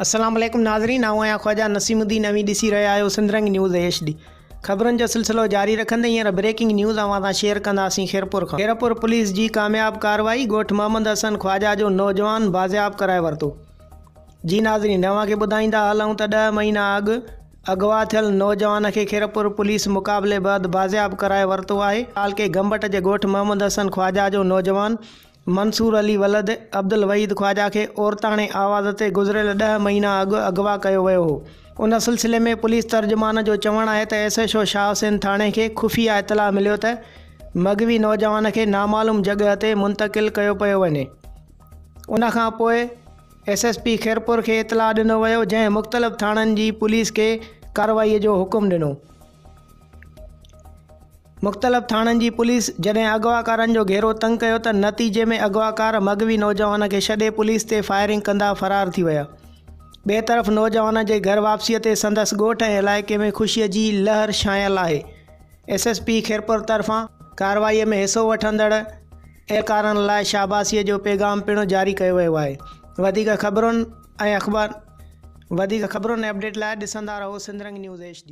अस्सलाम वालेकुम नाज़रीन, आऊं आहियां ख्वाजा नसीमुद्दीन नवी ॾिसी रहिया आहियो सिंधरंग न्यूज़ HD। ख़बरुनि जो सिलसिलो जारी रखंदे हींअर ब्रेकिंग न्यूज़ अवां सां शेयर कंदासीं। खैरपुर पुलिस जी कामयाब कार्रवाई, ॻोठ मोहम्मद हसन ख्वाजा जो नौजवान बाज़ियाब कराए वरितो। जी नाज़रीन, तव्हांखे ॿुधाईंदा हलूं त 10 महीना अॻु अगवा थियल नौजवान खे खैरपुर पुलिस मुक़ाबले बैदि बाज़ियाब कराए वरितो आहे। हाल के गंबट जे ॻोठ मोहम्मद हसन ख्वाजा जो नौजवान मंसूर अली वलद अब्दुल वहीद ख्वाजा के औरताणे आवाज़ ते गुज़िरियल 10 महीना अॻु अगवा कयो वियो हो। उन सिलसिले में पुलिस तर्जुमान जो चवणु आहे त SHO शाह हुसैन थाणे खे खुफ़िया इतला मिलियो त मग़वी नौजवान खे नामालूम जॻह ते मुंतक़िल कयो पियो वञे। उन खां पोइ SSP खैरपुर खे इतला ॾिनो वियो, जंहिं मुख़्तलिफ़ थाणनि जी पुलिस खे कार्रवाईअ जो हुकुम ॾिनो। मुख़्तलिफ़ थाणनि जी पुलिस जॾहिं अगवाकारनि जो घेरो तंग कयो त नतीजे में अगवाकार मग़वी नौजवान खे छॾे पुलिस ते फायरिंग कंदा फ़रार थी विया। ॿिए तरफ़ नौजवान जे घर वापसीअ ते संदसि ॻोठ ऐं इलाइक़े में ख़ुशीअ जी लहर छायल आहे। SSP खैरपुर तरफ़ां कार्रवाईअ में हिसो वठंदड़ एहलकारनि लाइ शाबाशीअ जो पैगाम पिणु जारी कयो वियो आहे। वधीक ख़बरुनि ऐं अपडेट लाइ ॾिसंदा रहो सिंधरंग न्यूज़ HD।